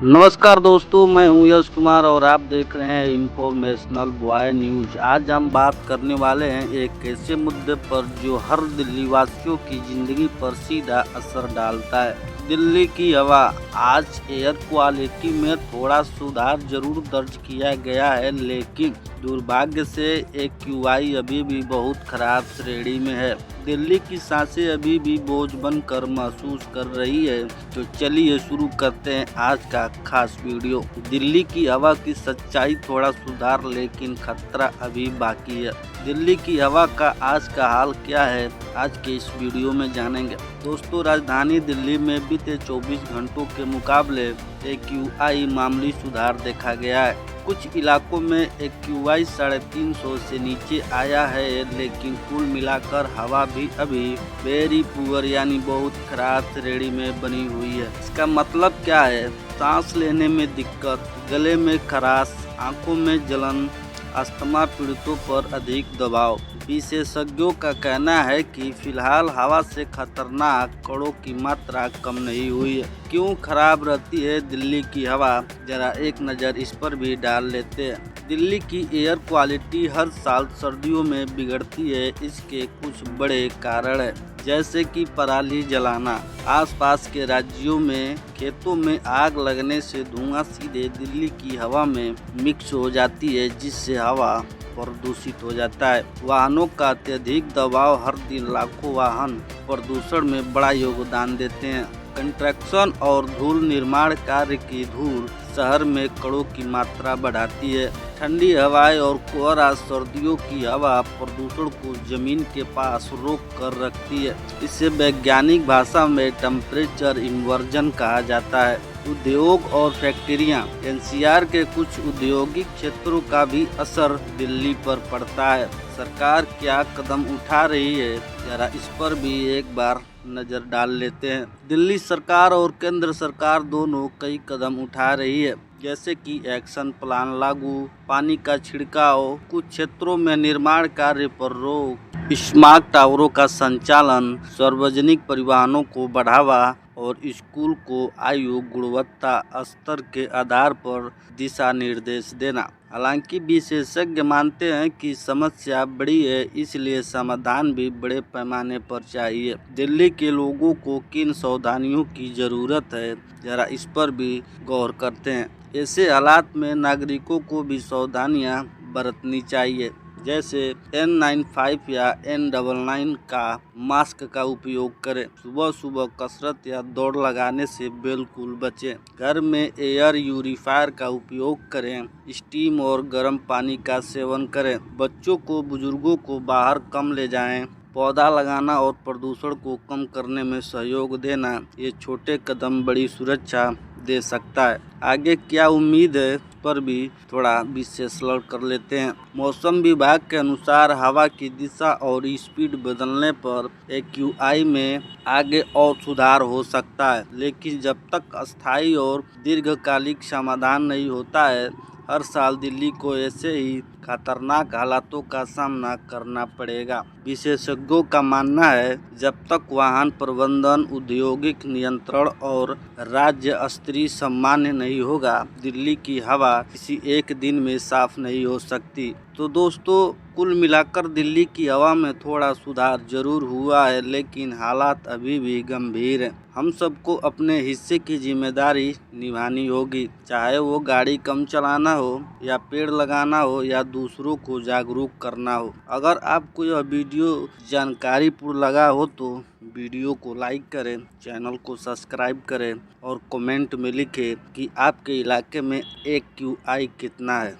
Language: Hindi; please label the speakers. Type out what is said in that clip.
Speaker 1: नमस्कार दोस्तों, मैं हूं यश कुमार और आप देख रहे हैं इंफॉर्मेशनल बॉय न्यूज। आज हम बात करने वाले हैं एक ऐसे मुद्दे पर जो हर दिल्ली वासियों की जिंदगी पर सीधा असर डालता है। दिल्ली की हवा। आज एयर क्वालिटी में थोड़ा सुधार जरूर दर्ज किया गया है, लेकिन दुर्भाग्य से AQI अभी भी बहुत खराब श्रेणी में है। दिल्ली की सांसें अभी भी बोझ बनकर महसूस कर रही है। तो चलिए शुरू करते हैं आज का खास वीडियो। दिल्ली की हवा की सच्चाई, थोड़ा सुधार लेकिन खतरा अभी बाकी है। दिल्ली की हवा का आज का हाल क्या है, आज के इस वीडियो में जानेंगे। दोस्तों, राजधानी दिल्ली में बीते 24 घंटों के मुकाबले AQI मामूली सुधार देखा गया है। कुछ इलाकों में AQI 350 से नीचे आया है, लेकिन कुल मिलाकर हवा भी अभी वेरी पुअर यानी बहुत खराब श्रेणी में बनी हुई है। इसका मतलब क्या है? सांस लेने में दिक्कत, गले में खराश, आंखों में जलन, अस्थमा पीड़ितों पर अधिक दबाव। विशेषज्ञों का कहना है कि फिलहाल हवा से खतरनाक कणों की मात्रा कम नहीं हुई है। क्यों खराब रहती है दिल्ली की हवा, जरा एक नज़र इस पर भी डाल लेते हैं। दिल्ली की एयर क्वालिटी हर साल सर्दियों में बिगड़ती है। इसके कुछ बड़े कारण हैं, जैसे कि पराली जलाना। आसपास के राज्यों में खेतों में आग लगने से धुआं सीधे दिल्ली की हवा में मिक्स हो जाती है, जिससे हवा प्रदूषित हो जाता है। वाहनों का अत्यधिक दबाव, हर दिन लाखों वाहन प्रदूषण में बड़ा योगदान देते हैं। कंस्ट्रक्शन और धूल निर्माण कार्य की धूल शहर में कणों की मात्रा बढ़ाती है। ठंडी हवाएं और कोहरा सर्दियों की हवा प्रदूषण को जमीन के पास रोक कर रखती है। इसे वैज्ञानिक भाषा में टेम्परेचर इन्वर्जन कहा जाता है। उद्योग और फैक्ट्रियां। NCR के कुछ औद्योगिक क्षेत्रों का भी असर दिल्ली पर पड़ता है। सरकार क्या कदम उठा रही है, जरा इस पर भी एक बार नज़र डाल लेते हैं। दिल्ली सरकार और केंद्र सरकार दोनों कई कदम उठा रही है, जैसे कि एक्शन प्लान लागू, पानी का छिड़काव, कुछ क्षेत्रों में निर्माण कार्य पर रोक, स्मार्ट टावरों का संचालन, सार्वजनिक परिवहनों को बढ़ावा और स्कूल को आयु गुणवत्ता स्तर के आधार पर दिशा निर्देश देना। हालांकि विशेषज्ञ मानते हैं कि समस्या बड़ी है, इसलिए समाधान भी बड़े पैमाने पर चाहिए। दिल्ली के लोगों को किन सावधानियों की जरूरत है, जरा इस पर भी गौर करते हैं। ऐसे हालात में नागरिकों को भी सावधानियां बरतनी चाहिए, जैसे N95 या N99 का मास्क का उपयोग करें। सुबह सुबह कसरत या दौड़ लगाने से बिल्कुल बचें। घर में एयर प्यूरीफायर का उपयोग करें। स्टीम और गर्म पानी का सेवन करें। बच्चों को, बुजुर्गों को बाहर कम ले जाएं। पौधा लगाना और प्रदूषण को कम करने में सहयोग देना, ये छोटे कदम बड़ी सुरक्षा दे सकता है। आगे क्या उम्मीद है पर भी थोड़ा विश्लेषण कर लेते हैं। मौसम विभाग के अनुसार हवा की दिशा और स्पीड बदलने पर AQI में आगे और सुधार हो सकता है, लेकिन जब तक अस्थायी और दीर्घकालिक समाधान नहीं होता है, हर साल दिल्ली को ऐसे ही खतरनाक हालातों का सामना करना पड़ेगा। विशेषज्ञों का मानना है, जब तक वाहन प्रबंधन, औद्योगिक नियंत्रण और राज्य स्तरीय सामान्य नहीं होगा, दिल्ली की हवा किसी एक दिन में साफ नहीं हो सकती। तो दोस्तों, कुल मिलाकर दिल्ली की हवा में थोड़ा सुधार जरूर हुआ है, लेकिन हालात अभी भी गंभीर हैं। हम सबको अपने हिस्से की जिम्मेदारी निभानी होगी, चाहे वो गाड़ी कम चलाना हो या पेड़ लगाना हो या दूसरों को जागरूक करना हो। अगर आपको यह वीडियो जानकारीपूर्ण लगा हो तो वीडियो को लाइक करें, चैनल को सब्सक्राइब करें और कमेंट में लिखें कि आपके इलाके में AQI कितना है।